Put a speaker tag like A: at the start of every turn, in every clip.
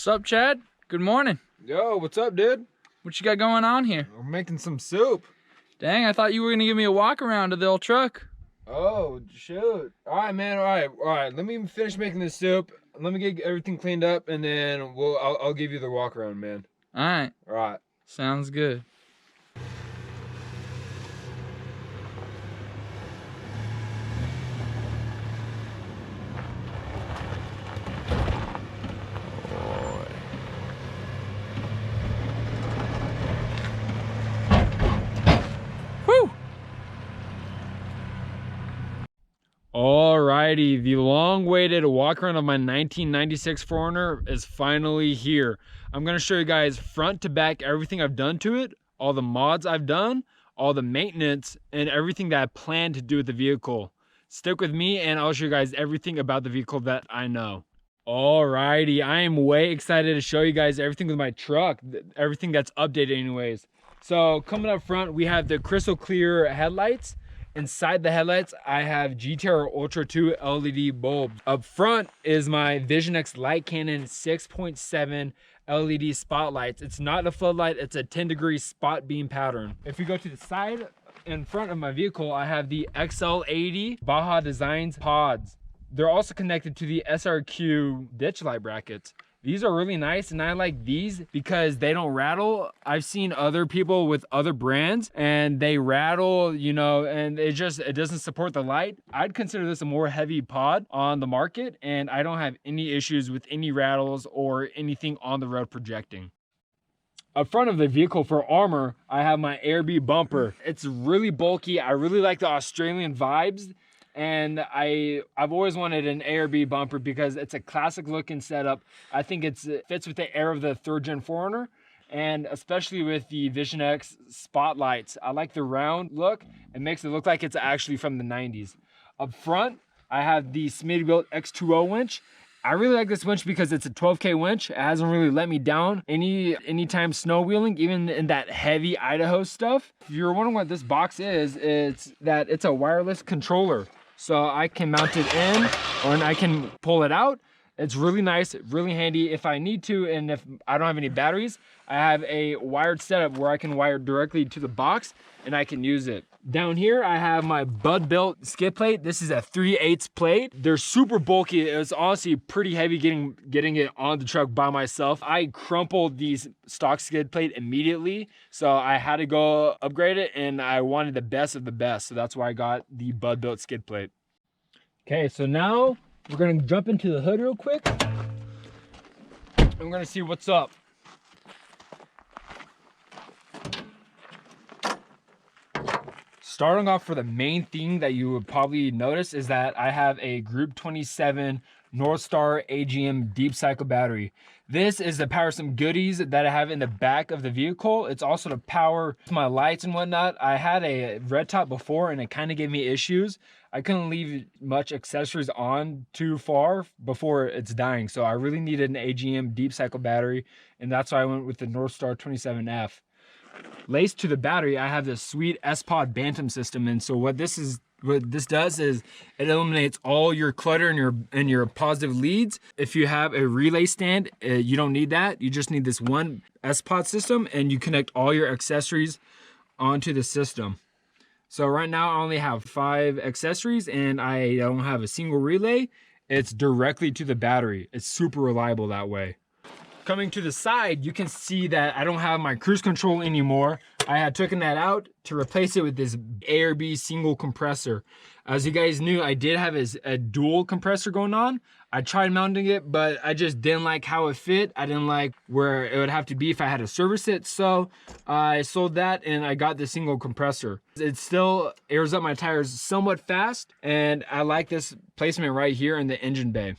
A: What's up, Chad? Good morning.
B: Yo, what's up, dude?
A: What you got going on here?
B: We're making some soup.
A: Dang, I thought you were gonna give me a walk around to the old truck.
B: Oh, shoot. All right, man. All right. Let me finish making this soup. Let me get everything cleaned up, and then I'll give you the walk around, man.
A: All right.
B: All right.
A: Sounds good. Woo! Alrighty, the long-awaited walk around of my 1996 4Runner is finally here. I'm gonna show you guys front to back everything I've done to it, all the mods I've done, all the maintenance, and everything that I plan to do with the vehicle. Stick with me and I'll show you guys everything about the vehicle that I know. Alrighty, I am way excited to show you guys everything with my truck, everything that's updated anyways. So coming up front, we have the crystal clear headlights. Inside the headlights, I have GTR Ultra 2 LED bulbs. Up front is my Vision X Light Cannon 6.7 LED spotlights. It's not a floodlight, it's a 10-degree spot beam pattern. If we go to the side in front of my vehicle, I have the XL80 Baja Designs pods. They're also connected to the SRQ ditch light brackets. These are really nice, and I like these because they don't rattle. I've seen other people with other brands and they rattle, you know, and it doesn't support the light. I'd consider this a more heavy pod on the market, and I don't have any issues with any rattles or anything on the road projecting. Up front of the vehicle for armor, I have my ARB bumper. It's really bulky. I really like the Australian vibes. And I've always wanted an ARB bumper because it's a classic looking setup. I think it fits with the air of the 3rd gen 4Runner, and especially with the Vision X spotlights. I like the round look. It makes it look like it's actually from the 90s. Up front, I have the Smittybilt X2O winch. I really like this winch because it's a 12K winch. It hasn't really let me down anytime snow wheeling, even in that heavy Idaho stuff. If you're wondering what this box is, it's a wireless controller. So I can mount it in, or I can pull it out. It's really nice, really handy if I need to, and if I don't have any batteries, I have a wired setup where I can wire directly to the box and I can use it. Down here, I have my Bud-Built skid plate. This is a 3/8 plate. They're super bulky. It was honestly pretty heavy getting it on the truck by myself. I crumpled these stock skid plate immediately, so I had to go upgrade it, and I wanted the best of the best, so that's why I got the Bud-Built skid plate. Okay, so now we're gonna jump into the hood real quick, and we're gonna see what's up. Starting off, for the main thing that you would probably notice is that I have a Group 27 Northstar AGM deep cycle battery. This is to power some goodies that I have in the back of the vehicle. It's also to power my lights and whatnot. I had a red top before and it kind of gave me issues. I couldn't leave much accessories on too far before it's dying. So I really needed an AGM deep cycle battery, and that's why I went with the Northstar 27F. Laced to the battery, I have this sweet S-Pod Bantam system, and so what this does is it eliminates all your clutter and your positive leads. If you have a relay stand, you don't need that. You just need this one S-Pod system, and you connect all your accessories onto the system. So right now I only have 5 accessories, and I don't have a single relay. It's directly to the battery. It's super reliable that way. Coming to the side, you can see that I don't have my cruise control anymore. I had taken that out to replace it with this ARB single compressor. As you guys knew, I did have a dual compressor going on. I tried mounting it, but I just didn't like how it fit. I didn't like where it would have to be if I had to service it. So I sold that and I got the single compressor. It still airs up my tires somewhat fast, and I like this placement right here in the engine bay.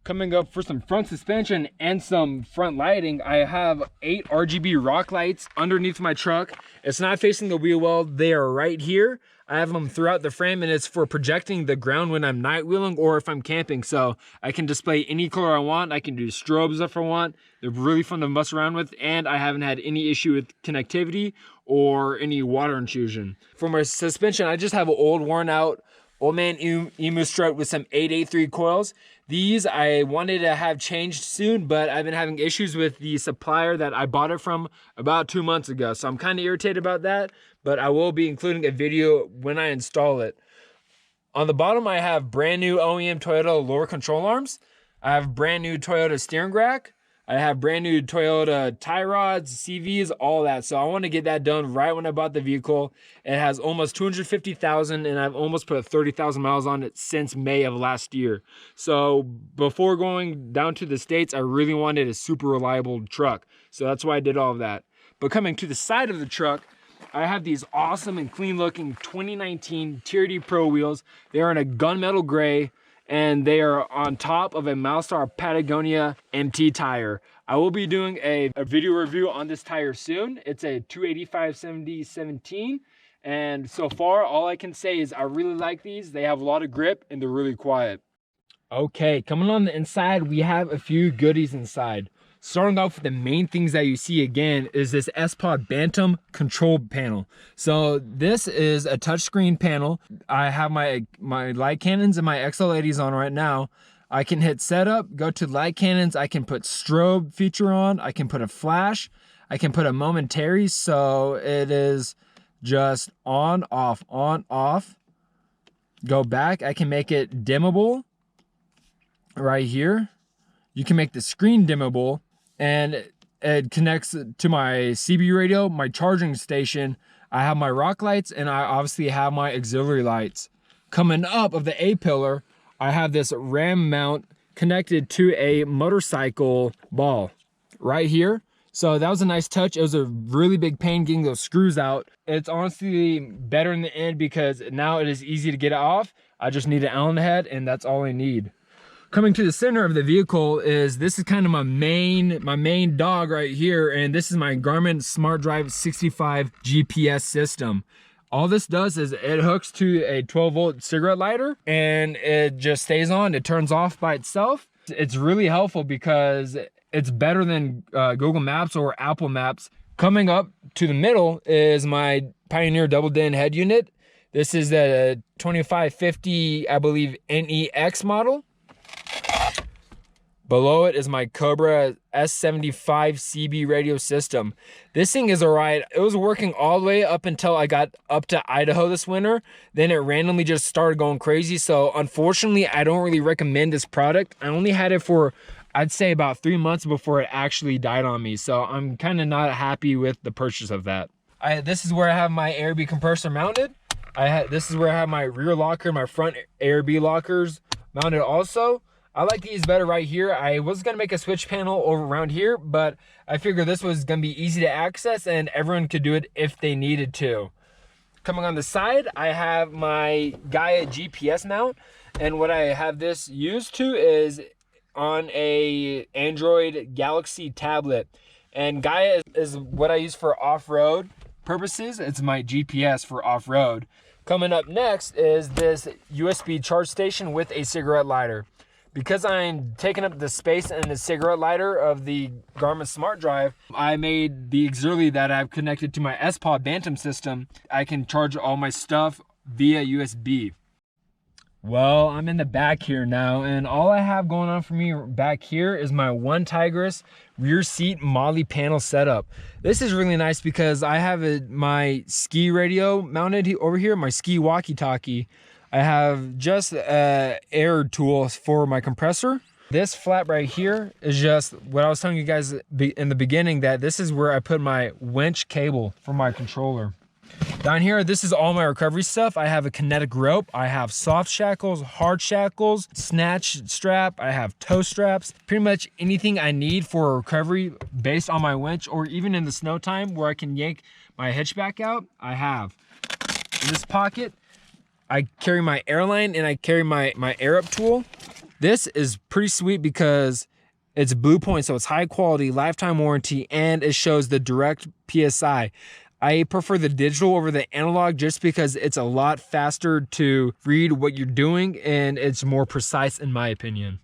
A: Coming up for some front suspension and some front lighting, I have 8 RGB rock lights underneath my truck. It's not facing the wheel well, they are right here. I have them throughout the frame, and it's for projecting the ground when I'm night wheeling or if I'm camping. So I can display any color I want. I can do strobes if I want. They're really fun to mess around with, and I haven't had any issue with connectivity or any water intrusion. For my suspension, I just have an old worn out Old Man Emu strut with some 883 coils. These I wanted to have changed soon, but I've been having issues with the supplier that I bought it from about 2 months ago. So I'm kind of irritated about that, but I will be including a video when I install it. On the bottom, I have brand new OEM Toyota lower control arms. I have brand new Toyota steering rack. I have brand new Toyota tie rods, CVs, all that. So I want to get that done right when I bought the vehicle. It has almost 250,000 and I've almost put 30,000 miles on it since May of last year. So before going down to the States, I really wanted a super reliable truck. So that's why I did all of that. But coming to the side of the truck, I have these awesome and clean looking 2019 TRD Pro wheels. They are in a gunmetal gray, and they are on top of a Milestar Patagonia MT tire. I will be doing a video review on this tire soon. It's a 285/70/17, and so far all I can say is I really like these. They have a lot of grip and they're really quiet. Okay, coming on the inside, we have a few goodies inside. Starting off with the main things that you see again is this S-Pod Bantam control panel. So this is a touchscreen panel. I have my light cannons and my XL80s on right now. I can hit setup, go to light cannons. I can put strobe feature on. I can put a flash. I can put a momentary. So it is just on, off, on, off. Go back. I can make it dimmable right here. You can make the screen dimmable, and it connects to my CB radio, my charging station. I have my rock lights, and I obviously have my auxiliary lights. Coming up of the A-pillar, I have this ram mount connected to a motorcycle ball right here. So that was a nice touch. It was a really big pain getting those screws out. It's honestly better in the end because now it is easy to get it off. I just need an Allen head, and that's all I need. Coming to the center of the vehicle this is kind of my main dog right here, and this is my Garmin Smart Drive 65 GPS system. All this does is it hooks to a 12-volt cigarette lighter, and it just stays on. It turns off by itself. It's really helpful because it's better than Google Maps or Apple Maps. Coming up to the middle is my Pioneer Double DIN head unit. This is the 2550, I believe, NEX model. Below it is my Cobra S75 CB radio system. This thing is alright. It was working all the way up until I got up to Idaho this winter. Then it randomly just started going crazy. So unfortunately, I don't really recommend this product. I only had it for, I'd say, about 3 months before it actually died on me. So I'm kind of not happy with the purchase of that. This is where I have my AirB compressor mounted. This is where I have my rear locker, my front AirB lockers mounted also. I like these better right here. I was gonna make a switch panel over around here, but I figured this was gonna be easy to access and everyone could do it if they needed to. Coming on the side, I have my Gaia GPS mount, and what I have this used to is on a Android Galaxy tablet. And Gaia is what I use for off-road purposes. It's my GPS for off-road. Coming up next is this USB charge station with a cigarette lighter. Because I'm taking up the space and the cigarette lighter of the Garmin Smart Drive, I made the auxiliary that I've connected to my S-Pod Bantam system. I can charge all my stuff via USB. Well, I'm in the back here now, and all I have going on for me back here is my One Tigris rear seat Molly panel setup. This is really nice because I have my ski radio mounted over here, my ski walkie-talkie. I have just air tools for my compressor. This flap right here is just what I was telling you guys in the beginning, that this is where I put my winch cable for my controller. Down here, this is all my recovery stuff. I have a kinetic rope. I have soft shackles, hard shackles, snatch strap. I have toe straps. Pretty much anything I need for recovery based on my winch, or even in the snow time where I can yank my hitch back out, I have. In this pocket, I carry my airline and I carry my air up tool. This is pretty sweet because it's Blue Point, so it's high quality, lifetime warranty, and it shows the direct PSI. I prefer the digital over the analog just because it's a lot faster to read what you're doing and it's more precise in my opinion.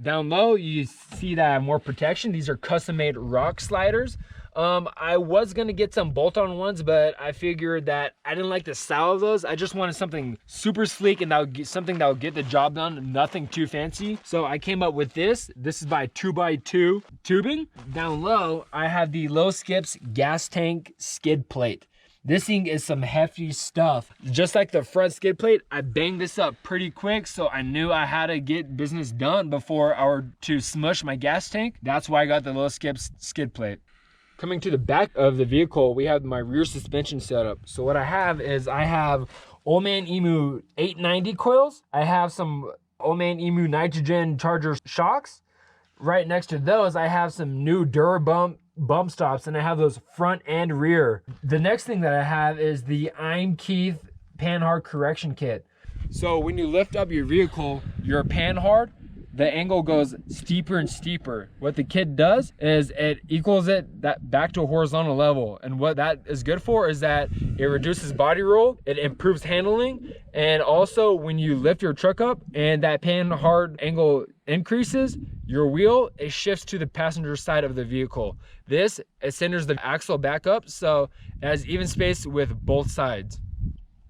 A: Down low, you see that I have more protection. These are custom made rock sliders. I was gonna get some bolt-on ones, but I figured that I didn't like the style of those. I just wanted something super sleek and something that would get the job done, nothing too fancy. So I came up with this. This is by 2x2 tubing. Down low, I have the Low Skips gas tank skid plate. This thing is some hefty stuff. Just like the front skid plate, I banged this up pretty quick, so I knew I had to get business done before I were to smush my gas tank. That's why I got the Low Skips skid plate. Coming to the back of the vehicle, we have my rear suspension setup. So what I have is I have Old Man Emu 890 coils. I have some Old Man Emu nitrogen charger shocks. Right next to those, I have some new Durabump bump stops, and I have those front and rear. The next thing that I have is the I'm Keith Panhard correction kit. So when you lift up your vehicle, your Panhard, the angle goes steeper and steeper. What the kit does is it equals that back to a horizontal level. And what that is good for is that it reduces body roll, it improves handling, and also when you lift your truck up and that Panhard angle increases, your wheel, it shifts to the passenger side of the vehicle. This, it centers the axle back up, so it has even space with both sides.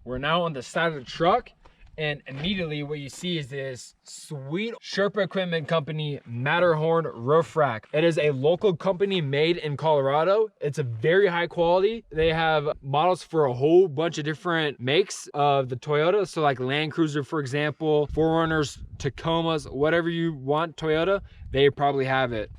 A: We're now on the side of the truck, and immediately what you see is this sweet Sherpa Equipment Company Matterhorn roof rack. It is a local company made in Colorado. It's a very high quality. They have models for a whole bunch of different makes of the Toyota. So like Land Cruiser, for example, 4Runners, Tacomas, whatever you want Toyota, they probably have it.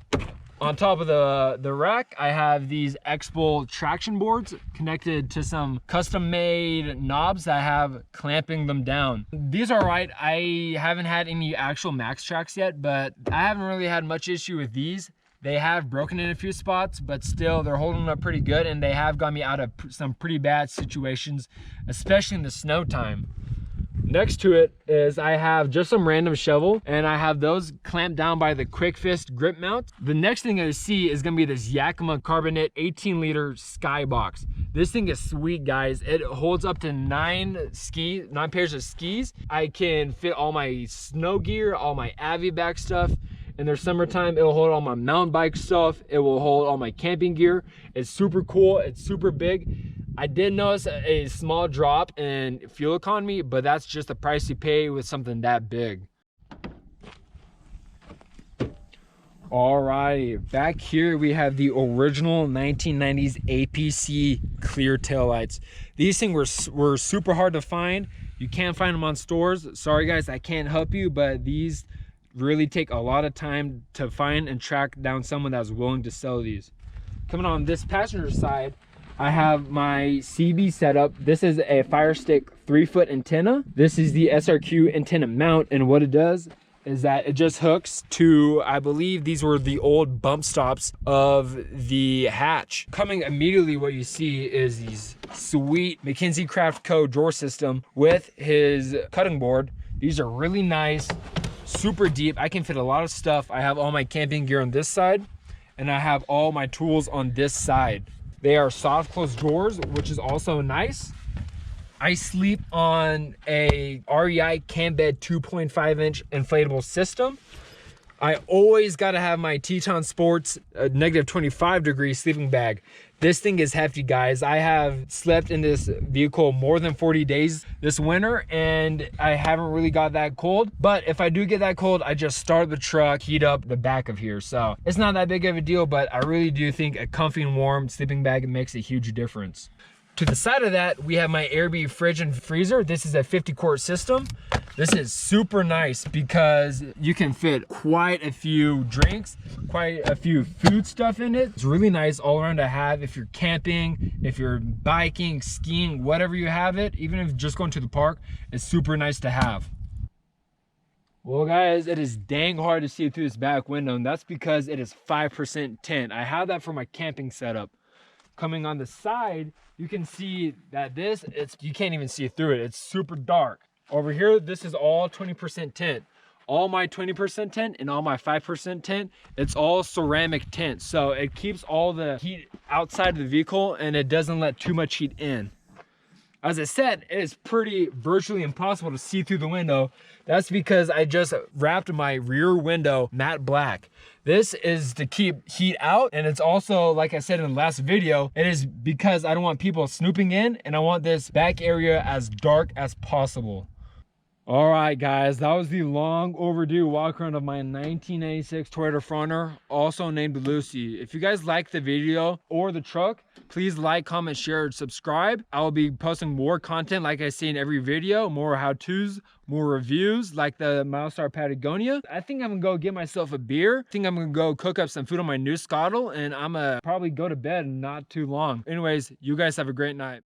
A: On top of the rack, I have these X-Bowl traction boards connected to some custom-made knobs that have clamping them down. These are right. I haven't had any actual max tracks yet, but I haven't really had much issue with these. They have broken in a few spots, but still they're holding up pretty good, and they have got me out of some pretty bad situations, especially in the snow time. Next to it is I have just some random shovel, and I have those clamped down by the Quick Fist grip mount. The next thing I see is gonna be this Yakima Carbonate 18-liter Skybox. This thing is sweet, guys. It holds up to 9 pairs of skis. I can fit all my snow gear, all my Avivac stuff. In the summertime, it'll hold all my mountain bike stuff. It will hold all my camping gear. It's super cool, it's super big. I did notice a small drop in fuel economy, but that's just the price you pay with something that big. Alright, back here we have the original 1990s APC clear taillights. These things were super hard to find. You can't find them on stores. Sorry guys, I can't help you, but these really take a lot of time to find and track down someone that's willing to sell these. Coming on this passenger side, I have my CB setup. This is a Fire Stick 3-foot antenna. This is the SRQ antenna mount, and what it does is that it just hooks to, I believe these were the old bump stops of the hatch. Coming immediately, what you see is these sweet McKinsey Craft Co drawer system with his cutting board. These are really nice, super deep. I can fit a lot of stuff. I have all my camping gear on this side, and I have all my tools on this side. They are soft close drawers, which is also nice. I sleep on a REI Cam Bed 2.5-inch inflatable system. I always gotta have my Teton Sports -25-degree sleeping bag. This thing is hefty, guys. I have slept in this vehicle more than 40 days this winter, and I haven't really got that cold. But if I do get that cold, I just start the truck, heat up the back of here. So it's not that big of a deal, but I really do think a comfy and warm sleeping bag makes a huge difference. To the side of that, we have my Airbnb fridge and freezer. This is a 50-quart system. This is super nice because you can fit quite a few drinks, quite a few food stuff in it. It's really nice all around to have if you're camping, if you're biking, skiing, whatever you have it, even if you're just going to the park, it's super nice to have. Well guys, it is dang hard to see through this back window, and that's because it is 5% tint. I have that for my camping setup. Coming on the side, you can see that you can't even see through it. It's super dark. Over here, this is all 20% tint. All my 20% tint and all my 5% tint, it's all ceramic tint. So it keeps all the heat outside of the vehicle, and it doesn't let too much heat in. As I said, it is pretty virtually impossible to see through the window. That's because I just wrapped my rear window matte black. This is to keep heat out, and it's also, like I said in the last video, it is because I don't want people snooping in, and I want this back area as dark as possible. All right, guys, that was the long overdue walk around of my 1996 Toyota 4Runner, also named Lucy. If you guys like the video or the truck, please like, comment, share, and subscribe. I will be posting more content like I say in every video, more how-tos, more reviews like the Milestar Patagonia. I think I'm gonna go get myself a beer. I think I'm gonna go cook up some food on my new Scottle, and I'm gonna probably go to bed in not too long. Anyways, you guys have a great night.